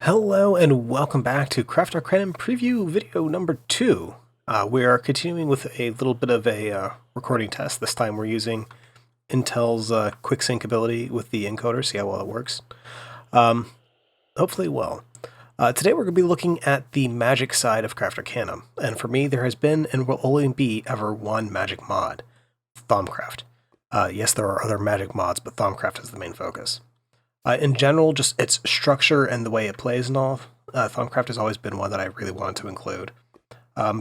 Hello and welcome back to Craft Arcanum preview video number 2. We are continuing with a little bit of a recording test. This time we're using Intel's QuickSync ability with the encoder, see how well it works. Hopefully well. Today we're going to be looking at the magic side of Craft Arcanum, and for me there has been and will only be ever one magic mod, Thaumcraft. Yes, there are other magic mods, but Thaumcraft is the main focus. In general, just its structure and the way it plays and all, Thaumcraft has always been one that I really wanted to include.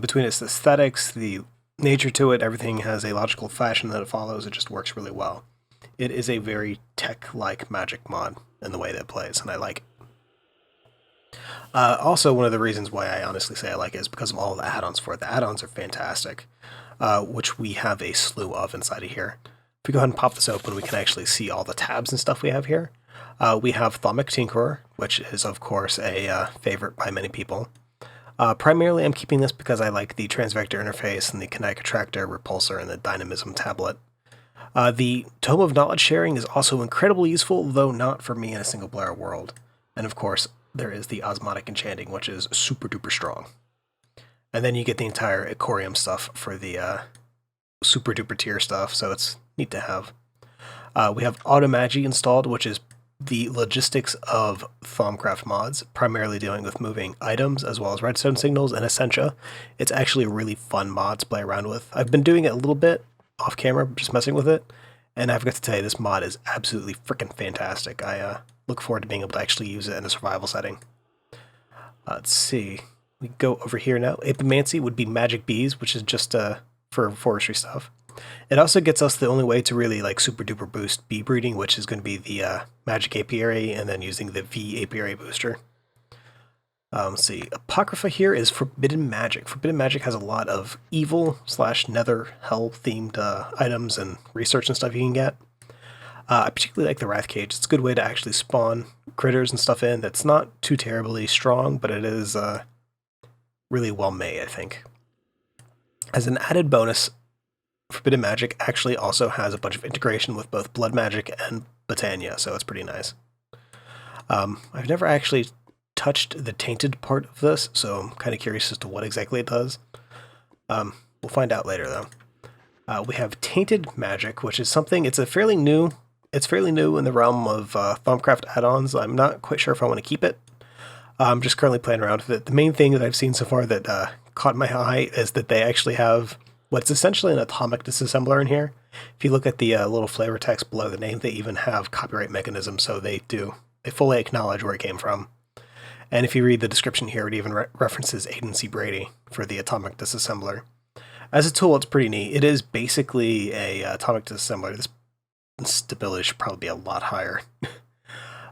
Between its aesthetics, the nature to it, everything has a logical fashion that it follows, it just works really well. It is a very tech-like magic mod in the way that it plays, and I like it. Also, one of the reasons why I honestly say I like it is because of all the add-ons for it. The add-ons are fantastic, which we have a slew of inside of here. If we go ahead and pop this open, we can actually see all the tabs and stuff we have here. We have Jamac Tinkerer, which is, of course, a favorite by many people. Primarily, I'm keeping this because I like the transvector interface and the kinetic attractor, repulsor, and the dynamism tablet. The Tome of Knowledge Sharing is also incredibly useful, though not for me in a single-player world. And, of course, there is the Osmotic Enchanting, which is super-duper strong. And then you get the entire Icorium stuff for the super-duper tier stuff, so it's neat to have. We have Automagi installed, which is the logistics of Thaumcraft mods, primarily dealing with moving items as well as redstone signals and Essentia. It's actually a really fun mod to play around with. I've been doing it a little bit off camera, just messing with it, and I've got to tell you, this mod is absolutely freaking fantastic. I look forward to being able to actually use it in a survival setting. Let's see. We go over here now. Epimancy would be magic bees, which is just for forestry stuff. It also gets us the only way to really like super duper boost bee breeding, which is going to be the magic apiary and then using the V apiary booster. Let's see. Apocrypha here is forbidden magic. Forbidden magic has a lot of evil / nether hell themed items and research and stuff you can get. I particularly like the Wrath Cage. It's a good way to actually spawn critters and stuff in that's not too terribly strong, but it is really well made, I think. As an added bonus, Forbidden Magic actually also has a bunch of integration with both Blood Magic and Botania, so it's pretty nice. I've never actually touched the Tainted part of this, so I'm kind of curious as to what exactly it does. We'll find out later, though. We have Tainted Magic, which is something, it's fairly new in the realm of Thaumcraft add-ons. I'm not quite sure if I want to keep it. I'm just currently playing around with it. The main thing that I've seen so far that caught my eye is that they actually have what's essentially an atomic disassembler in here. If you look at the little flavor text below the name, they even have copyright mechanisms, so they fully acknowledge where it came from. And if you read the description here, it even references Addons Brady for the atomic disassembler. As a tool, it's pretty neat. It is basically a atomic disassembler. This stability should probably be a lot higher.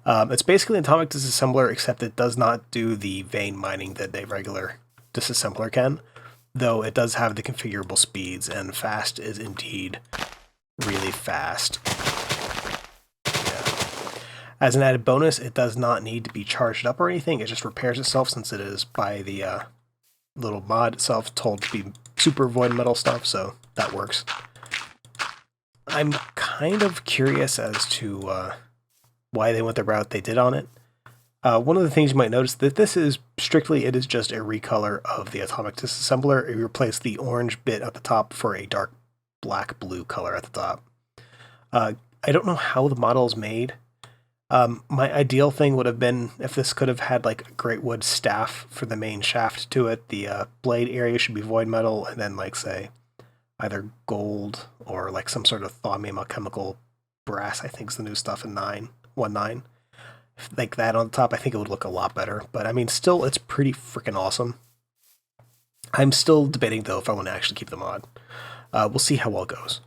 It's basically an atomic disassembler, except it does not do the vein mining that a regular disassembler can, though it does have the configurable speeds, and fast is indeed really fast. Yeah. As an added bonus, it does not need to be charged up or anything, it just repairs itself since it is by the little mod itself told to be super void metal stuff, so that works. I'm kind of curious as to why they went the route they did on it. One of the things you might notice that this is strictly, it is just a recolor of the atomic disassembler. It replaced the orange bit at the top for a dark black blue color at the top. I don't know how the model is made. My ideal thing would have been if this could have had like a great wood staff for the main shaft to it. The blade area should be void metal, and then like say either gold or like some sort of thaumium alchemical brass, I think is the new stuff in 1.9. Like that on the top, I think it would look a lot better. But I mean, still, it's pretty freaking awesome. I'm still debating, though, if I want to actually keep the mod. We'll see how well it goes.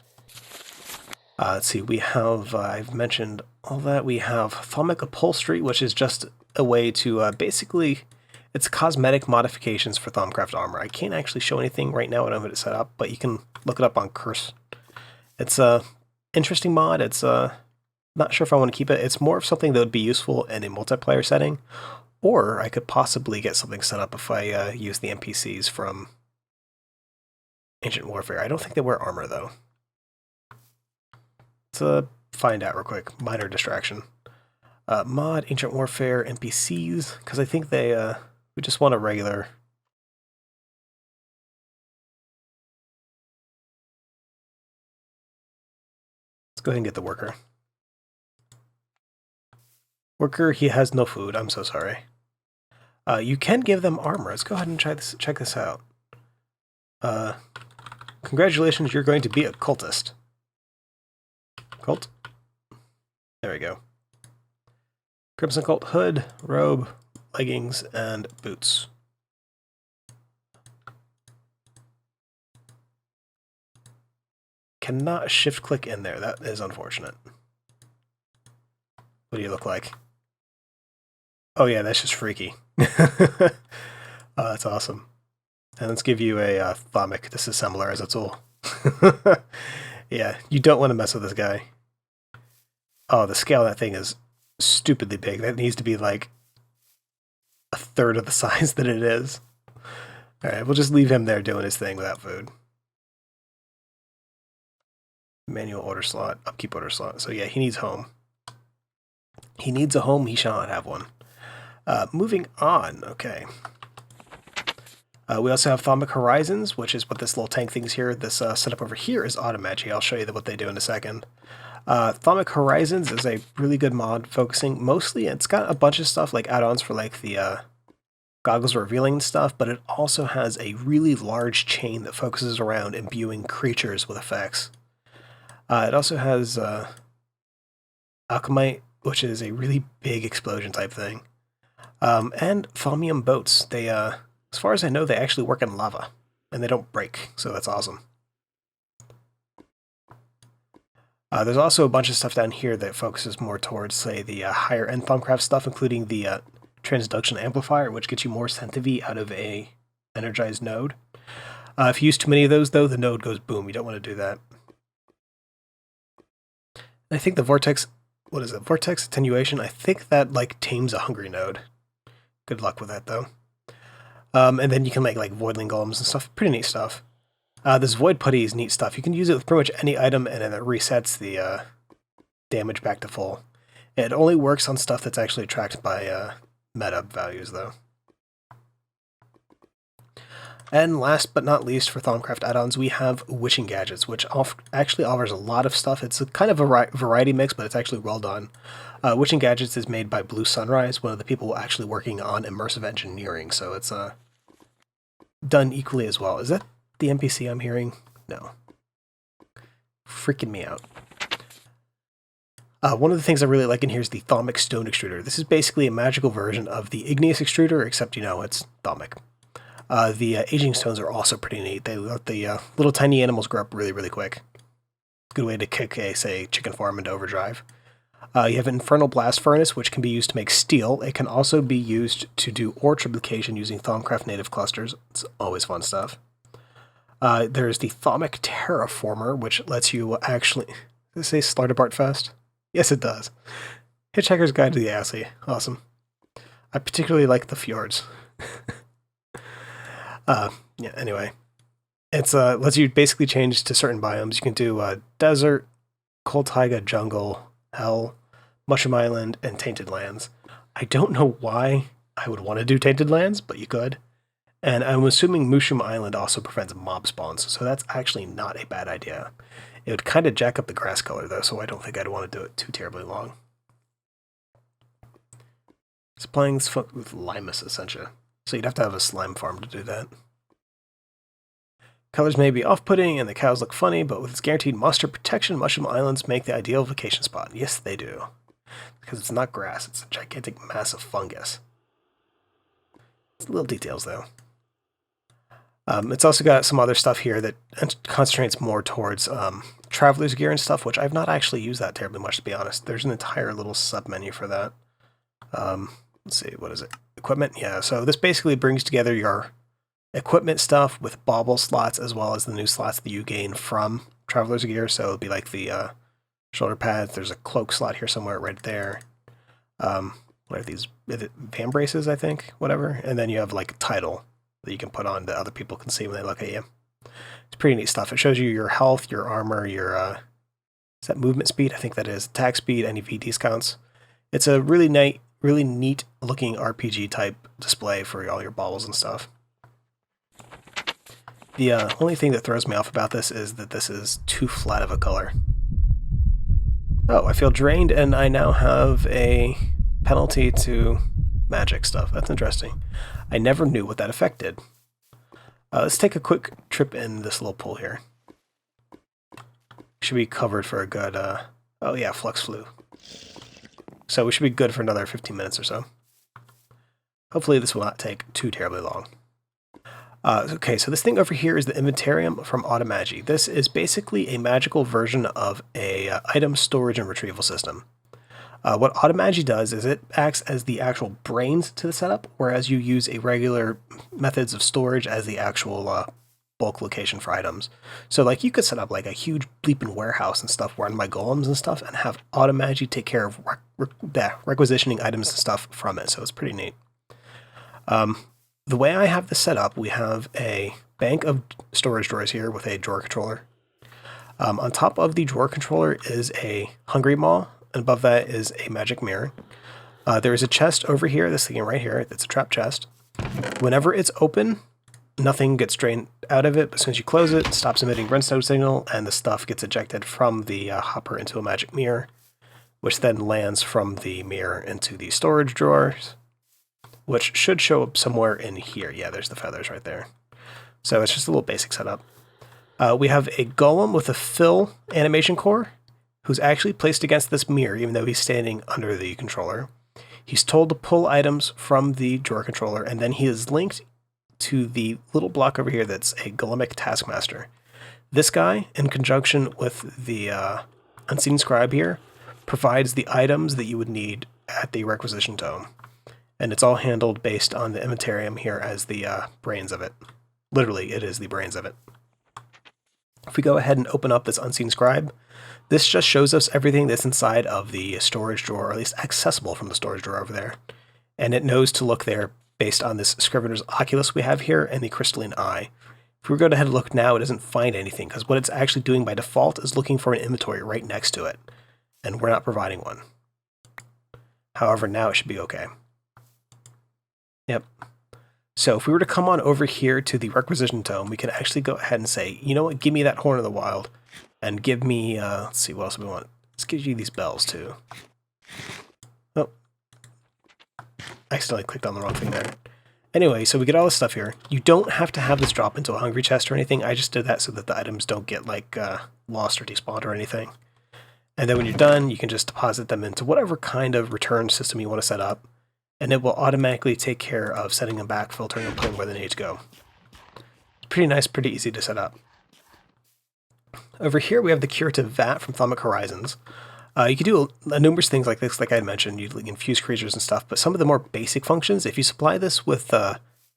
Let's see, we have, I've mentioned all that. We have Jamac Upholstery, which is just a way to basically, it's cosmetic modifications for Thaumcraft armor. I can't actually show anything right now. I don't have it set up, but you can look it up on Curse. It's a interesting mod. It's not sure if I want to keep it. It's more of something that would be useful in a multiplayer setting, or I could possibly get something set up if I use the NPCs from Ancient Warfare. I don't think they wear armor, though. Let's find out real quick. Minor distraction. Mod, Ancient Warfare, NPCs, because I think they, we just want a regular... Let's go ahead and get the worker. Worker, he has no food, I'm so sorry. You can give them armor. Let's go ahead and check this out. Congratulations, you're going to be a cultist. Cult? There we go. Crimson Cult hood, robe, leggings, and boots. Cannot shift click in there. That is unfortunate. What do you look like? Oh yeah, that's just freaky. Oh, that's awesome. And let's give you a Thaumic disassembler as a tool. Yeah, you don't want to mess with this guy. Oh, the scale of that thing is stupidly big. That needs to be like a third of the size that it is. Alright, we'll just leave him there doing his thing without food. Manual order slot, upkeep order slot. So yeah, he needs home. He needs a home, he shall not have one. Moving on, okay. We also have Thaumic Horizons, which is what this little tank thing is here. This setup over here is Automagy. I'll show you what they do in a second. Thaumic Horizons is a really good mod focusing mostly, it's got a bunch of stuff like add-ons for like the goggles revealing stuff, but it also has a really large chain that focuses around imbuing creatures with effects. It also has Alchemite, which is a really big explosion type thing. And Falmium boats. They, as far as I know, they actually work in lava, and they don't break, so that's awesome. There's also a bunch of stuff down here that focuses more towards, say, the higher-end Thaumcraft stuff, including the Transduction Amplifier, which gets you more Centivi out of a energized node. If you use too many of those, though, the node goes boom. You don't want to do that. I think the Vortex... What is it? Vortex Attenuation? I think that, like, tames a hungry node. Good luck with that, though. And then you can make, like, Voidling Golems and stuff. Pretty neat stuff. This Void Putty is neat stuff. You can use it with pretty much any item, and then it resets the damage back to full. It only works on stuff that's actually attracted by meta values, though. And last but not least for Thaumcraft add-ons, we have Witching Gadgets, which actually offers a lot of stuff. It's a kind of a variety mix, but it's actually well done. Witching Gadgets is made by Blue Sunrise, one of the people actually working on immersive engineering, so it's done equally as well. Is that the NPC I'm hearing? No. Freaking me out. One of the things I really like in here is the Thaumic Stone Extruder. This is basically a magical version of the Igneous Extruder, except, you know, it's Thaumic. The aging stones are also pretty neat. They let the little tiny animals grow up really, really quick. Good way to kick a, say, chicken farm into overdrive. You have an Infernal Blast Furnace, which can be used to make steel. It can also be used to do ore triplication using Thaumcraft native clusters. It's always fun stuff. There's the Thaumic Terraformer, which lets you actually... Does it say Slartibart Fest? Yes, it does. Hitchhiker's Guide to the Assay. Awesome. I particularly like the fjords. Yeah, anyway. It's lets you basically change to certain biomes. You can do desert, cold taiga, jungle, hell, Mushroom Island, and Tainted Lands. I don't know why I would want to do Tainted Lands, but you could. And I'm assuming Mushroom Island also prevents mob spawns, so that's actually not a bad idea. It would kind of jack up the grass color, though, so I don't think I'd want to do it too terribly long. Supplying this with Limus, essentially. So you'd have to have a slime farm to do that. Colors may be off-putting and the cows look funny, but with its guaranteed monster protection, Mushroom Islands make the ideal vacation spot. Yes, they do. Because it's not grass, it's a gigantic mass of fungus. It's little details, though. It's also got some other stuff here that concentrates more towards Traveler's Gear and stuff, which I've not actually used that terribly much, to be honest. There's an entire little sub-menu for that. Let's see, what is it? Equipment? Yeah, so this basically brings together your equipment stuff with bauble slots as well as the new slots that you gain from Traveler's Gear. So it'll be like the shoulder pads. There's a cloak slot here somewhere right there. What are these? Van braces, I think? Whatever. And then you have like a title that you can put on that other people can see when they look at you. It's pretty neat stuff. It shows you your health, your armor, your is that movement speed? I think that is. Attack speed, any V discounts. It's a really neat looking RPG type display for all your baubles and stuff. The only thing that throws me off about this is that this is too flat of a color. Oh, I feel drained and I now have a penalty to magic stuff. That's interesting. I never knew what that effect did. Let's take a quick trip in this little pool here. Should be covered for a good, oh yeah, flux flu. So we should be good for another 15 minutes or so. Hopefully this will not take too terribly long. Okay, so this thing over here is the Immaterial from Tainted Magic. This is basically a magical version of a item storage and retrieval system. What Tainted Magic does is it acts as the actual brains to the setup, whereas you use a regular methods of storage as the actual bulk location for items. So like you could set up like a huge bleeping warehouse and stuff where my golems and stuff and have Tainted Magic take care of requisitioning items and stuff from it. So it's pretty neat. The way I have this set up, we have a bank of storage drawers here with a drawer controller. On top of the drawer controller is a Hungry Maw, and above that is a magic mirror. There is a chest over here, this thing right here, it's a trap chest. Whenever it's open, nothing gets drained out of it, but as soon as you close it, it stops emitting redstone signal, and the stuff gets ejected from the hopper into a magic mirror, which then lands from the mirror into the storage drawers, which should show up somewhere in here. Yeah, there's the feathers right there. So it's just a little basic setup. We have a golem with a fill animation core, who's actually placed against this mirror, even though he's standing under the controller. He's told to pull items from the drawer controller, and then he is linked to the little block over here that's a golemic taskmaster. This guy, in conjunction with the unseen scribe here, provides the items that you would need at the requisition tome. And it's all handled based on the Immaterial here as the brains of it. Literally, it is the brains of it. If we go ahead and open up this unseen scribe, this just shows us everything that's inside of the storage drawer, or at least accessible from the storage drawer over there. And it knows to look there based on this Scrivener's Oculus we have here and the Crystalline Eye. If we go ahead and look now, it doesn't find anything, because what it's actually doing by default is looking for an inventory right next to it. And we're not providing one. However, now it should be okay. Yep. So if we were to come on over here to the requisition tome, we can actually go ahead and say, you know what, give me that Horn of the Wild, and give me, let's see, what else do we want? Let's give you these bells too. Oh. I accidentally clicked on the wrong thing there. Anyway, so we get all this stuff here. You don't have to have this drop into a hungry chest or anything. I just did that so that the items don't get like lost or despawned or anything. And then when you're done, you can just deposit them into whatever kind of return system you want to set up. And it will automatically take care of setting them back, filtering, and putting where they need to go. It's pretty nice, pretty easy to set up. Over here we have the Curative Vat from Thaumic Horizons. You can do numerous things like this, like I had mentioned. You can infuse creatures and stuff, but some of the more basic functions, if you supply this with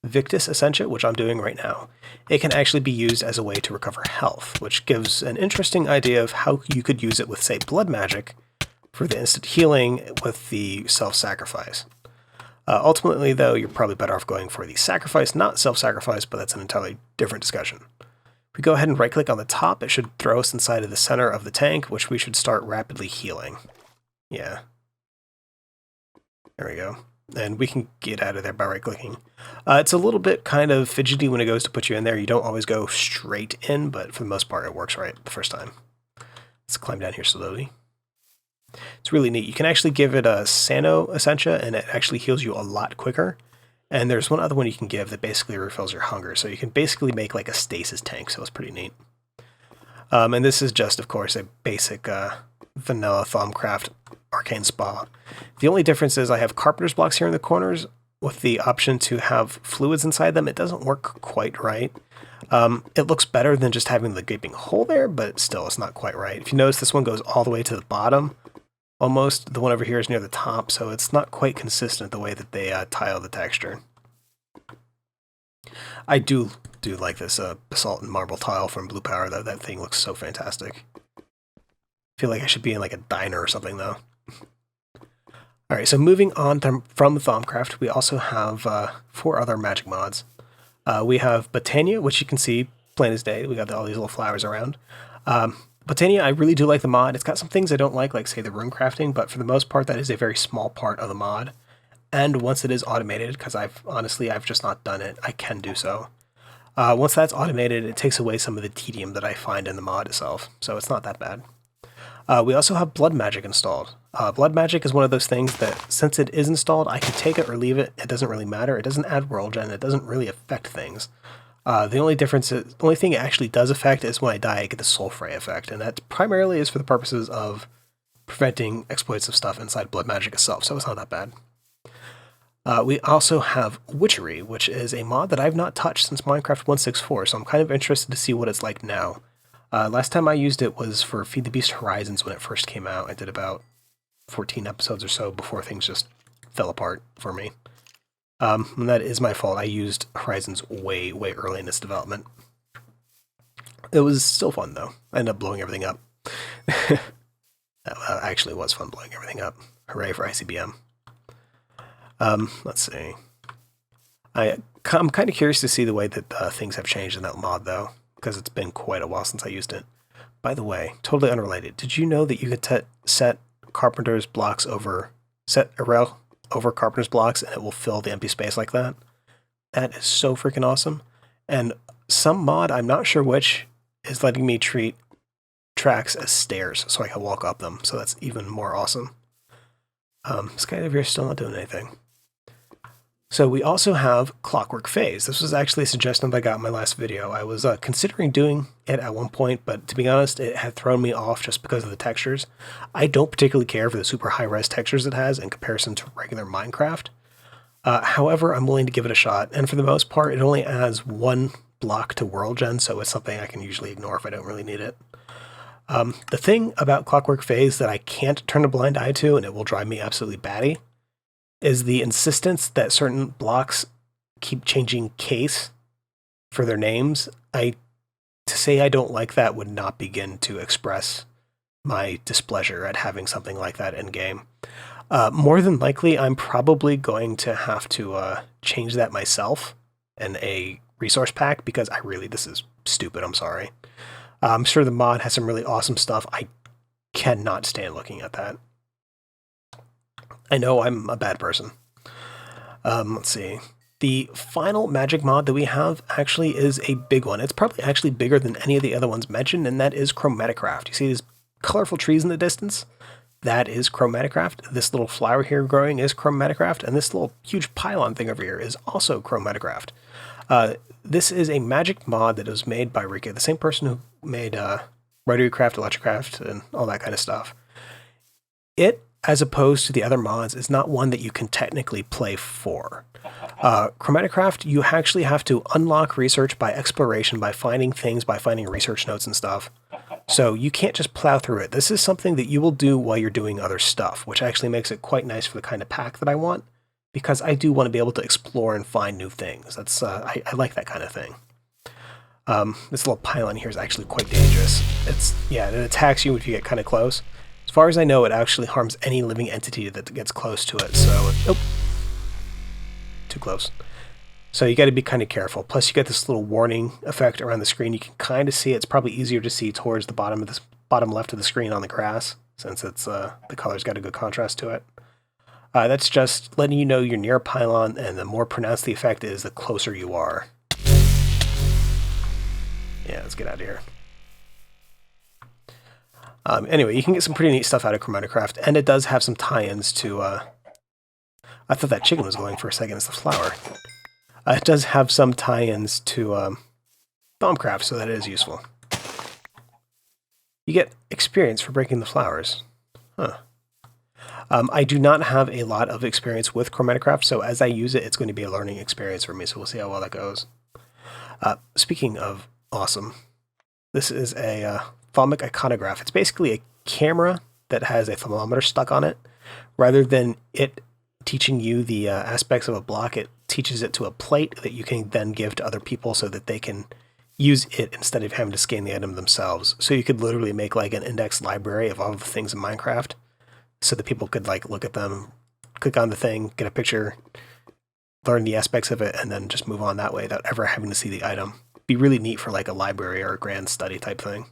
Victus Essentia, which I'm doing right now, it can actually be used as a way to recover health, which gives an interesting idea of how you could use it with, say, blood magic for the instant healing with the self-sacrifice. Ultimately, though, you're probably better off going for the sacrifice, not self-sacrifice, but that's an entirely different discussion. If we go ahead and right-click on the top, it should throw us inside of the center of the tank, which we should start rapidly healing. Yeah. There we go. And we can get out of there by right-clicking. It's a little bit kind of fidgety when it goes to put you in there. You don't always go straight in, but for the most part, it works right the first time. Let's climb down here slowly. It's really neat. You can actually give it a Sano Essentia, and it actually heals you a lot quicker. And there's one other one you can give that basically refills your hunger. So you can basically make like a stasis tank, so it's pretty neat. And this is just, of course, a basic vanilla Thaumcraft Arcane Spa. The only difference is I have carpenter's blocks here in the corners with the option to have fluids inside them. It doesn't work quite right. It looks better than just having the gaping hole there, but still, it's not quite right. If you notice, this one goes all the way to the bottom. Almost. The one over here is near the top, so it's not quite consistent the way that they tile the texture. I do like this basalt and marble tile from Blue Power, though. That thing looks so fantastic. I feel like I should be in like a diner or something, though. Alright, so moving on from Thaumcraft, we also have 4 other magic mods. We have Botania, which you can see plain as day. We got all these little flowers around. Botania, I really do like the mod. It's got some things I don't like say the rune crafting, but for the most part, that is a very small part of the mod. And once it is automated, because I've just not done it, I can do so. Once that's automated, it takes away some of the tedium that I find in the mod itself, so it's not that bad. We also have Blood Magic installed. Blood Magic is one of those things that, since it is installed, I can take it or leave it. It doesn't really matter. It doesn't add world gen. It doesn't really affect things. The only thing it actually does affect is when I die, I get the Soul Fray effect, and that primarily is for the purposes of preventing exploits of stuff inside Blood Magic itself, so it's not that bad. We also have Witchery, which is a mod that I've not touched since Minecraft 1.6.4, so I'm kind of interested to see what it's like now. Last time I used it was for Feed the Beast Horizons when it first came out. I did about 14 episodes or so before things just fell apart for me. And that is my fault. I used Horizons way early in its development. It was still fun, though. I ended up blowing everything up. That actually was fun blowing everything up. Hooray for ICBM. Let's see. I'm kind of curious to see the way that things have changed in that mod, though, because it's been quite a while since I used it. By the way, totally unrelated, did you know that you could set Carpenter's blocks set a rail over Carpenter's blocks and it will fill the empty space like that? That is so freaking awesome. And some mod, I'm not sure which, is letting me treat tracks as stairs so I can walk up them, so that's even more awesome. This guy over here is still not doing anything. So we also have Clockwork Phase. This was actually a suggestion that I got in my last video. I was considering doing it at one point, but to be honest, it had thrown me off just because of the textures. I don't particularly care for the super high-res textures it has in comparison to regular Minecraft. However, I'm willing to give it a shot, and for the most part, it only adds one block to world gen, so it's something I can usually ignore if I don't really need it. The thing about Clockwork Phase that I can't turn a blind eye to, and it will drive me absolutely batty, is the insistence that certain blocks keep changing case for their names. To say I don't like that would not begin to express my displeasure at having something like that in game. More than likely, I'm probably going to have to change that myself in a resource pack, because this is stupid, I'm sorry. I'm sure the mod has some really awesome stuff. I cannot stand looking at that. I know I'm a bad person. Let's see. The final magic mod that we have actually is a big one. It's probably actually bigger than any of the other ones mentioned, and that is Chromaticraft. You see these colorful trees in the distance? That is Chromaticraft. This little flower here growing is Chromaticraft, and this little huge pylon thing over here is also Chromaticraft. This is a magic mod that was made by Rika, the same person who made Rotary-Craft, Electrocraft, and all that kind of stuff. It, as opposed to the other mods, is not one that you can technically play for. Chromaticraft, you actually have to unlock research by exploration, by finding things, by finding research notes and stuff. So you can't just plow through it. This is something that you will do while you're doing other stuff, which actually makes it quite nice for the kind of pack that I want, because I do want to be able to explore and find new things. That's I like that kind of thing. This little pylon here is actually quite dangerous. It attacks you if you get kind of close. As far as I know, it actually harms any living entity that gets close to it, so... Oh! Too close. So you got to be kind of careful. Plus you get this little warning effect around the screen. You can kind of see it. It's probably easier to see towards the bottom left of the screen on the grass, since it's the color's got a good contrast to it. That's just letting you know you're near a pylon, and the more pronounced the effect is, the closer you are. Yeah, let's get out of here. Anyway, you can get some pretty neat stuff out of Chromaticraft, and it does have some tie-ins to... I thought that chicken was going for a second. It's the flower. It does have some tie-ins to Thaumcraft, so that is useful. You get experience for breaking the flowers. Huh. I do not have a lot of experience with Chromaticraft, so as I use it, it's going to be a learning experience for me, so we'll see how well that goes. Speaking of awesome, this is a thalmic iconograph. It's basically a camera that has a thermometer stuck on it. Rather than it teaching you the aspects of a block, it teaches it to a plate that you can then give to other people so that they can use it instead of having to scan the item themselves. So you could literally make like an index library of all the things in Minecraft so that people could like look at them, click on the thing, get a picture, learn the aspects of it, and then just move on that way without ever having to see the item. Be really neat for like a library or a grand study type thing.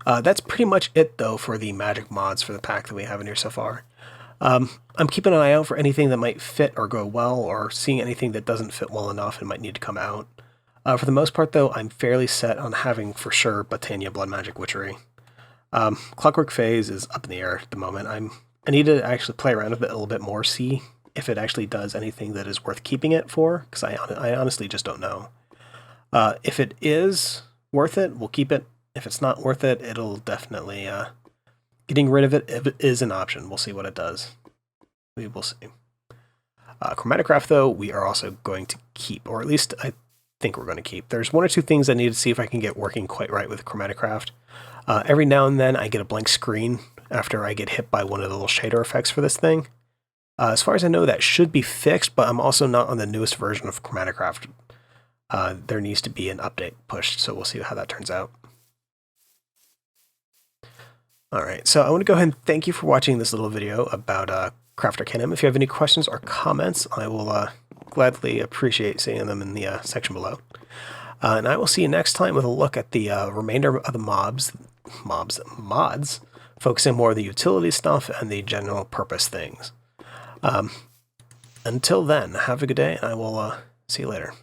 That's pretty much it, though, for the magic mods for the pack that we have in here so far. I'm keeping an eye out for anything that might fit or go well, or seeing anything that doesn't fit well enough and might need to come out. For the most part, though, I'm fairly set on having, for sure, Botania Blood Magic Witchery. Clockwork Phase is up in the air at the moment. I need to actually play around with it a little bit more, see if it actually does anything that is worth keeping it for, because I honestly just don't know. If it is worth it, we'll keep it. If it's not worth it, it'll definitely... getting rid of it if it is an option. We'll see what it does. We will see. Chromatograph, though, we are also going to keep, or at least I think we're going to keep. There's one or two things I need to see if I can get working quite right with Chromatograph. Every now and then I get a blank screen after I get hit by one of the little shader effects for this thing. As far as I know, that should be fixed, but I'm also not on the newest version of Chromatograph. There needs to be an update pushed, so we'll see how that turns out. Alright, so I want to go ahead and thank you for watching this little video about Craft Arcanum. If you have any questions or comments, I will gladly appreciate seeing them in the section below. And I will see you next time with a look at the remainder of the mods, focusing more on the utility stuff and the general purpose things. Until then, have a good day, and I will see you later.